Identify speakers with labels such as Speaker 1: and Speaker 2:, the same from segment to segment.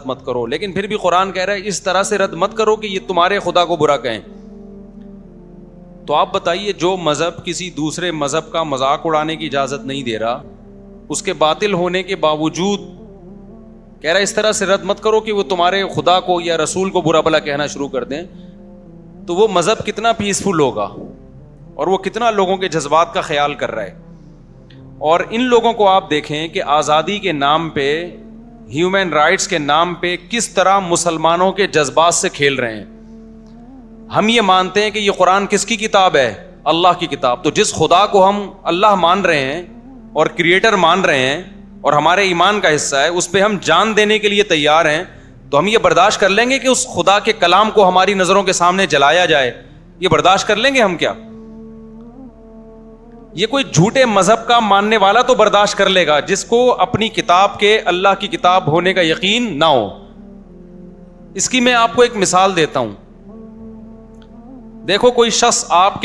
Speaker 1: مت کرو, لیکن پھر بھی قرآن کہہ رہا ہے اس طرح سے رد مت کرو کہ یہ تمہارے خدا کو برا کہیں. تو آپ بتائیے, جو مذہب کسی دوسرے مذہب کا مذاق اڑانے کی اجازت نہیں دے رہا, اس کے باطل ہونے کے باوجود کہہ رہا ہے اس طرح سے رد مت کرو کہ وہ تمہارے خدا کو یا رسول کو برا بھلا کہنا شروع کر دیں, تو وہ مذہب کتنا پیسفل ہوگا اور وہ کتنا لوگوں کے جذبات کا خیال کر رہا ہے. اور ان لوگوں کو آپ دیکھیں کہ آزادی کے نام پہ, ہیومن رائٹس کے نام پہ کس طرح مسلمانوں کے جذبات سے کھیل رہے ہیں. ہم یہ مانتے ہیں کہ یہ قرآن کس کی کتاب ہے؟ اللہ کی کتاب. تو جس خدا کو ہم اللہ مان رہے ہیں اور کریٹر مان رہے ہیں اور ہمارے ایمان کا حصہ ہے, اس پہ ہم جان دینے کے لیے تیار ہیں, تو ہم یہ برداشت کر لیں گے کہ اس خدا کے کلام کو ہماری نظروں کے سامنے جلایا جائے؟ یہ برداشت کر لیں گے ہم کیا؟ یہ کوئی جھوٹے مذہب کا ماننے والا تو برداشت کر لے گا جس کو اپنی کتاب کے اللہ کی کتاب ہونے کا یقین نہ ہو. اس کی میں آپ کو ایک مثال دیتا ہوں. دیکھو, کوئی شخص آپ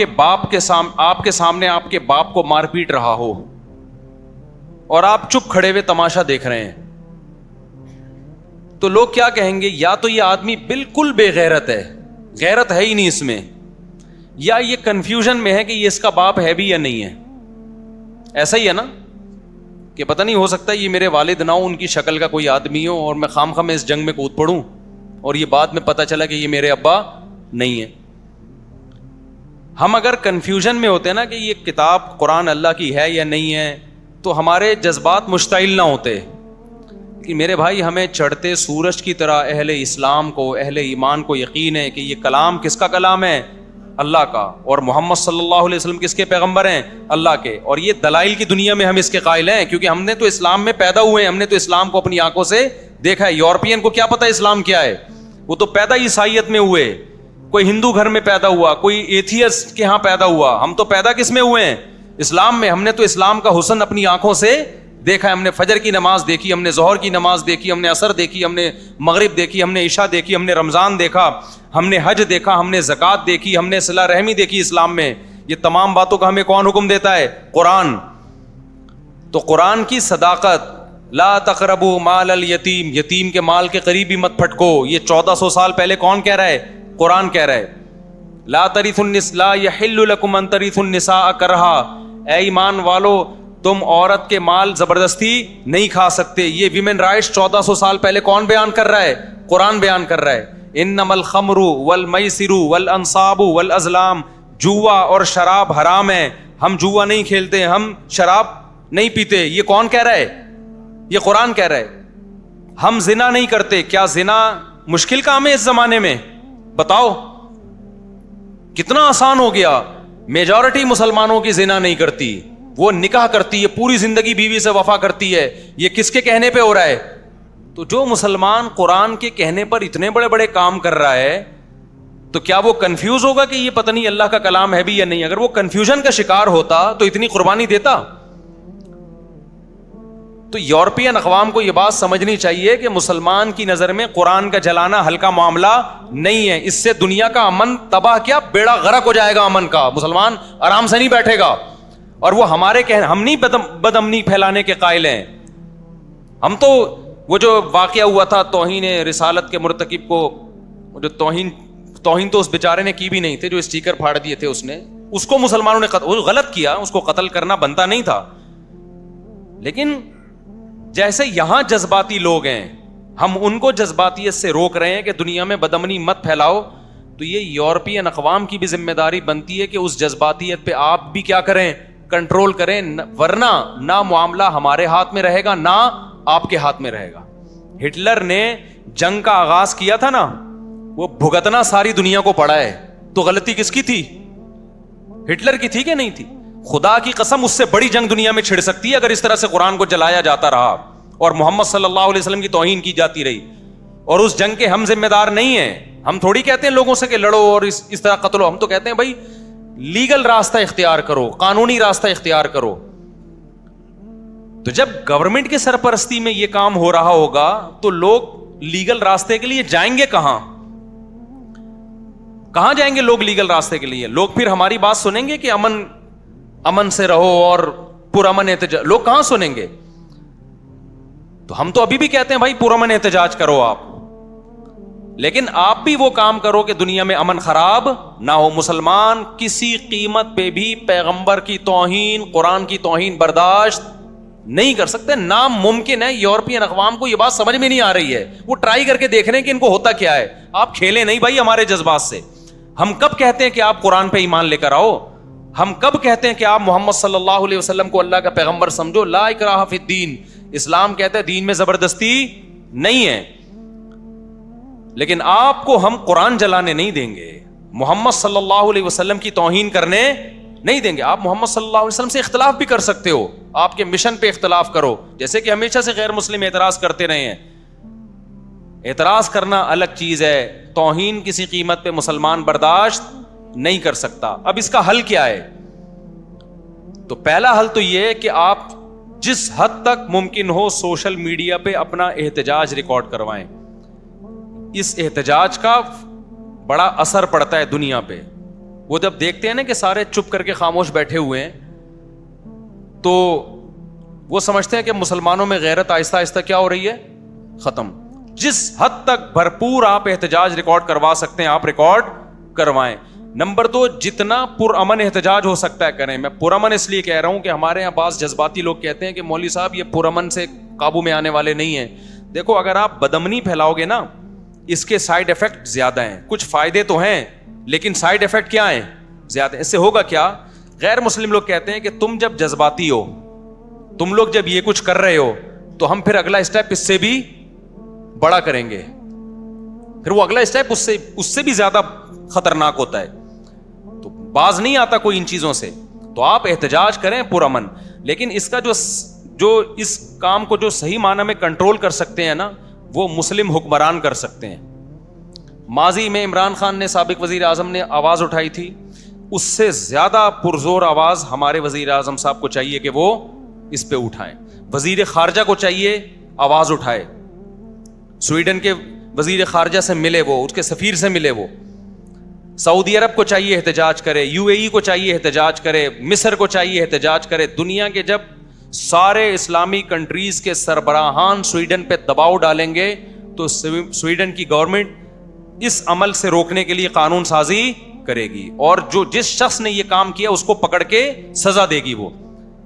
Speaker 1: کے سامنے آپ کے باپ کو مار پیٹ رہا ہو اور آپ چپ کھڑے ہوئے تماشا دیکھ رہے ہیں, تو لوگ کیا کہیں گے؟ یا تو یہ آدمی بالکل بے غیرت ہے, غیرت ہے ہی نہیں اس میں, یا یہ کنفیوژن میں ہے کہ یہ اس کا باپ ہے بھی یا نہیں ہے. ایسا ہی ہے نا کہ پتہ نہیں, ہو سکتا ہے یہ میرے والد نہ ہو, ان کی شکل کا کوئی آدمی ہو اور میں خام میں اس جنگ میں کود پڑوں اور یہ بعد میں پتہ چلا کہ یہ میرے ابا نہیں ہے. ہم اگر کنفیوژن میں ہوتے ہیں نا کہ یہ کتاب قرآن اللہ کی ہے یا نہیں ہے, تو ہمارے جذبات مشتعل نہ ہوتے کہ میرے بھائی ہمیں چڑھتے سورج کی طرح اہل اسلام کو, اہل ایمان کو یقین ہے کہ یہ کلام کس کا کلام ہے؟ اللہ کا. اور محمد صلی اللہ علیہ وسلم کس کے پیغمبر ہیں؟ اللہ کے. اور یہ دلائل کی دنیا میں ہم اس کے قائل ہیں کیونکہ ہم نے تو اسلام میں پیدا ہوئے ہیں, ہم نے تو اسلام کو اپنی آنکھوں سے دیکھا ہے. یورپین کو کیا پتا اسلام کیا ہے؟ وہ تو پیدا عیسائیت میں ہوئے, کوئی ہندو گھر میں پیدا ہوا, کوئی ایتھیسٹ کے ہاں پیدا ہوا. ہم تو پیدا کس میں ہوئے ہیں؟ اسلام میں. ہم نے تو اسلام کا حسن اپنی آنکھوں سے دیکھا ہے. ہم نے فجر کی نماز دیکھی, ہم نے ظہر کی نماز دیکھی, ہم نے عصر دیکھی, ہم نے مغرب دیکھی, ہم نے عشاء دیکھی, ہم نے رمضان دیکھا, ہم نے حج دیکھا, ہم نے زکوٰۃ دیکھی, ہم نے صلہ رحمی دیکھی اسلام میں. یہ تمام باتوں کا ہمیں کون حکم دیتا ہے؟ قرآن. تو قرآن کی صداقت, لا تقربوا مال الیتیم, یتیم کے مال کے قریب بھی مت پھٹکو, یہ 1400 سال پہلے کون کہہ رہا ہے؟ قرآن کہہ رہا ہے. لا ترثوا النساء, لا یحل لکم ان ترثوا النساء کرہا, اے ایمان والو تم عورت کے مال زبردستی نہیں کھا سکتے. یہ ویمن رائٹس 1400 سال پہلے کون بیان کر رہا ہے؟ قرآن بیان کر رہا ہے. انما الخمر والمیسر والانصاب والازلام, جوا اور شراب حرام ہے, ہم جوا نہیں کھیلتے, ہم شراب نہیں پیتے. یہ کون کہہ رہا ہے؟ یہ قرآن کہہ رہا ہے. ہم زنا نہیں کرتے. کیا زنا مشکل کام ہے اس زمانے میں؟ بتاؤ, کتنا آسان ہو گیا. میجورٹی مسلمانوں کی زنا نہیں کرتی, وہ نکاح کرتی ہے, پوری زندگی بیوی سے وفا کرتی ہے. یہ کس کے کہنے پہ ہو رہا ہے؟ تو جو مسلمان قرآن کے کہنے پر اتنے بڑے بڑے کام کر رہا ہے, تو کیا وہ کنفیوز ہوگا کہ یہ پتہ نہیں اللہ کا کلام ہے بھی یا نہیں؟ اگر وہ کنفیوژن کا شکار ہوتا تو اتنی قربانی دیتا؟ تو یورپین اقوام کو یہ بات سمجھنی چاہیے کہ مسلمان کی نظر میں قرآن کا جلانا ہلکا معاملہ نہیں ہے. اس سے دنیا کا امن تباہ, کیا بیڑا غرق ہو جائے گا امن کا. مسلمان آرام سے نہیں بیٹھے گا. اور وہ ہمارے ہم نہیں بد امنی پھیلانے کے قائل ہیں. ہم تو وہ جو واقعہ ہوا تھا توہین رسالت کے مرتکب کو, جو توہین تو اس بیچارے نے کی بھی نہیں تھے, جو اسٹیکر پھاڑ دیے تھے اس کو مسلمانوں نے غلط کیا, اس کو قتل کرنا بنتا نہیں تھا. لیکن جیسے یہاں جذباتی لوگ ہیں, ہم ان کو جذباتیت سے روک رہے ہیں کہ دنیا میں بدامنی مت پھیلاؤ, تو یہ یورپین اقوام کی بھی ذمہ داری بنتی ہے کہ اس جذباتیت پہ آپ بھی کیا کریں؟ کنٹرول کریں. ورنہ نہ معاملہ ہمارے ہاتھ میں رہے گا, نہ آپ کے ہاتھ میں رہے گا. ہٹلر نے جنگ کا آغاز کیا تھا نا, وہ بھگتنا ساری دنیا کو پڑا ہے. تو غلطی کس کی تھی؟ ہٹلر کی تھی کہ نہیں تھی؟ خدا کی قسم اس سے بڑی جنگ دنیا میں چھڑ سکتی ہے اگر اس طرح سے قرآن کو جلایا جاتا رہا اور محمد صلی اللہ علیہ وسلم کی توہین کی جاتی رہی. اور اس جنگ کے ہم ذمہ دار نہیں ہیں. ہم تھوڑی کہتے ہیں لوگوں سے کہ لڑو اور اس طرح قتل ہو. ہم تو کہتے ہیں بھائی لیگل راستہ اختیار کرو, قانونی راستہ اختیار کرو. تو جب گورنمنٹ کی سرپرستی میں یہ کام ہو رہا ہوگا تو لوگ لیگل راستے کے لیے جائیں گے کہاں جائیں گے لوگ لیگل راستے کے لیے؟ لوگ پھر ہماری بات سنیں گے کہ امن سے رہو اور پرامن احتجاج؟ لوگ کہاں سنیں گے؟ تو ہم تو ابھی بھی کہتے ہیں بھائی پرامن احتجاج کرو آپ. لیکن آپ بھی وہ کام کرو کہ دنیا میں امن خراب نہ ہو. مسلمان کسی قیمت پہ بھی پیغمبر کی توہین، قرآن کی توہین برداشت نہیں کر سکتے. ناممکن ہے. یورپین اقوام کو یہ بات سمجھ میں نہیں آ رہی ہے. وہ ٹرائی کر کے دیکھ رہے ہیں کہ ان کو ہوتا کیا ہے. آپ کھیلیں نہیں بھائی ہمارے جذبات سے. ہم کب کہتے ہیں کہ آپ قرآن پہ ایمان لے کر آؤ؟ ہم کب کہتے ہیں کہ آپ محمد صلی اللہ علیہ وسلم کو اللہ کا پیغمبر سمجھو؟ لا اکراہ فی الدین. اسلام کہتا ہے دین میں زبردستی نہیں ہے. لیکن آپ کو ہم قرآن جلانے نہیں دیں گے، محمد صلی اللہ علیہ وسلم کی توہین کرنے نہیں دیں گے. آپ محمد صلی اللہ علیہ وسلم سے اختلاف بھی کر سکتے ہو، آپ کے مشن پہ اختلاف کرو، جیسے کہ ہمیشہ سے غیر مسلم اعتراض کرتے رہے ہیں. اعتراض کرنا الگ چیز ہے، توہین کسی قیمت پہ مسلمان برداشت نہیں کر سکتا. اب اس کا حل کیا ہے؟ تو پہلا حل تو یہ ہے کہ آپ جس حد تک ممکن ہو سوشل میڈیا پہ اپنا احتجاج ریکارڈ کروائیں. اس احتجاج کا بڑا اثر پڑتا ہے دنیا پہ. وہ جب دیکھتے ہیں نا کہ سارے چپ کر کے خاموش بیٹھے ہوئے ہیں تو وہ سمجھتے ہیں کہ مسلمانوں میں غیرت آہستہ آہستہ کیا ہو رہی ہے؟ ختم. جس حد تک بھرپور آپ احتجاج ریکارڈ کروا سکتے ہیں آپ ریکارڈ کروائیں. نمبر 2، جتنا پرامن احتجاج ہو سکتا ہے کریں. میں پرامن اس لیے کہہ رہا ہوں کہ ہمارے یہاں بعض جذباتی لوگ کہتے ہیں کہ مولوی صاحب یہ پرامن سے قابو میں آنے والے نہیں ہیں. دیکھو اگر آپ بدامنی پھیلاؤ گے نا، اس کے سائیڈ افیکٹ زیادہ ہیں. کچھ فائدے تو ہیں لیکن سائیڈ افیکٹ کیا ہیں؟ زیادہ. اس سے ہوگا کیا؟ غیر مسلم لوگ کہتے ہیں کہ تم جب جذباتی ہو، تم لوگ جب یہ کچھ کر رہے ہو تو ہم پھر اگلا اسٹیپ اس سے بھی بڑا کریں گے. پھر وہ اگلا اسٹیپ اس سے بھی زیادہ خطرناک ہوتا ہے. تو باز نہیں آتا کوئی ان چیزوں سے. تو آپ احتجاج کریں پرامن، لیکن اس کا جو اس کام کو جو صحیح معنی میں کنٹرول کر سکتے ہیں نا، وہ مسلم حکمران کر سکتے ہیں. ماضی میں عمران خان نے، سابق وزیر اعظم نے آواز اٹھائی تھی، اس سے زیادہ پرزور آواز ہمارے وزیر اعظم صاحب کو چاہیے کہ وہ اس پہ اٹھائیں. وزیر خارجہ کو چاہیے آواز اٹھائے. سویڈن کے وزیر خارجہ سے ملے، وہ اس کے سفیر سے ملے. وہ سعودی عرب کو چاہیے احتجاج کرے، UAE کو چاہیے احتجاج کرے، مصر کو چاہیے احتجاج کرے. دنیا کے جب سارے اسلامی کنٹریز کے سربراہان سویڈن پہ دباؤ ڈالیں گے تو سویڈن کی گورنمنٹ اس عمل سے روکنے کے لیے قانون سازی کرے گی، اور جس شخص نے یہ کام کیا اس کو پکڑ کے سزا دے گی. وہ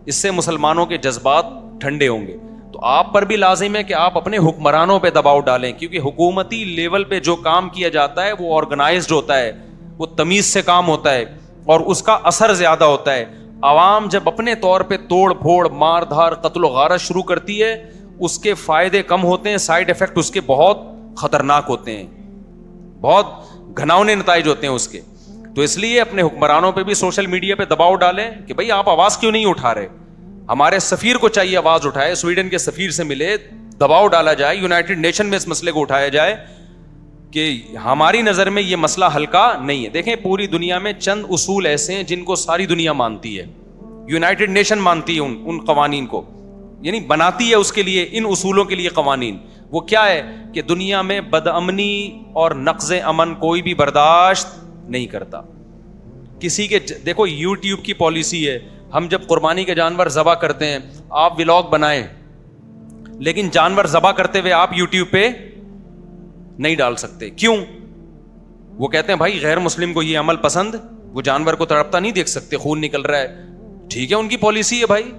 Speaker 1: اس سے مسلمانوں کے جذبات ٹھنڈے ہوں گے. تو آپ پر بھی لازم ہے کہ آپ اپنے حکمرانوں پہ دباؤ ڈالیں، کیونکہ حکومتی لیول پہ جو کام کیا جاتا ہے وہ آرگنائزڈ ہوتا ہے، وہ تمیز سے کام ہوتا ہے اور اس کا اثر زیادہ ہوتا ہے. عوام جب اپنے طور پہ توڑ پھوڑ، مار دھار، قتل و غارت شروع کرتی ہے، اس کے فائدے کم ہوتے ہیں، سائیڈ افیکٹ اس کے بہت خطرناک ہوتے ہیں، بہت گھناؤنے نتائج ہوتے ہیں اس کے. تو اس لیے اپنے حکمرانوں پہ بھی سوشل میڈیا پہ دباؤ ڈالیں کہ بھائی آپ آواز کیوں نہیں اٹھا رہے. ہمارے سفیر کو چاہیے آواز اٹھائے، سویڈن کے سفیر سے ملے، دباؤ ڈالا جائے، یونائٹڈ نیشن میں اس مسئلے کو اٹھایا جائے کہ ہماری نظر میں یہ مسئلہ ہلکا نہیں ہے. دیکھیں پوری دنیا میں چند اصول ایسے ہیں جن کو ساری دنیا مانتی ہے. یونائٹڈ نیشن مانتی ہے ان قوانین کو، یعنی بناتی ہے اس کے لیے، ان اصولوں کے لیے قوانین. وہ کیا ہے کہ دنیا میں بدامنی اور نقض امن کوئی بھی برداشت نہیں کرتا. کسی کے دیکھو یوٹیوب کی پالیسی ہے، ہم جب قربانی کے جانور ذبح کرتے ہیں آپ ولاگ بنائیں، لیکن جانور ذبح کرتے ہوئے آپ یوٹیوب پہ نہیں ڈال سکتے. کیوں؟ وہ کہتے ہیں بھائی غیر مسلم کو یہ عمل پسند، وہ جانور کو تڑپتا نہیں دیکھ سکتے، خون نکل رہا ہے. ٹھیک ہے ان کی پالیسی ہے بھائی.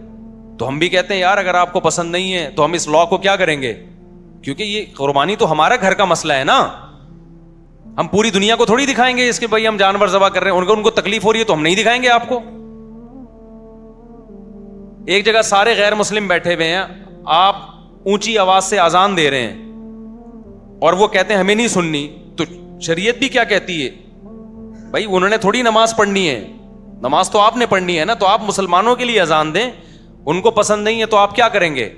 Speaker 1: تو ہم بھی کہتے ہیں یار اگر آپ کو پسند نہیں ہے تو ہم اس لا کو کیا کریں گے، کیونکہ یہ قربانی تو ہمارا گھر کا مسئلہ ہے نا. ہم پوری دنیا کو تھوڑی دکھائیں گے اس کے بھائی ہم جانور ذبح کر رہے ہیں، ان کو تکلیف ہو رہی ہے تو ہم نہیں دکھائیں گے آپ کو. ایک جگہ سارے غیر مسلم بیٹھے ہوئے ہیں، آپ اونچی آواز سے اذان دے رہے ہیں اور وہ کہتے ہیں ہمیں نہیں سننی. تو شریعت بھی کیا کہتی ہے بھائی انہوں نے تھوڑی نماز پڑھنی ہے، نماز تو آپ نے پڑھنی ہے نا. تو آپ مسلمانوں کے لیے اذان دیں، ان کو پسند نہیں ہے تو آپ کیا کریں گے؟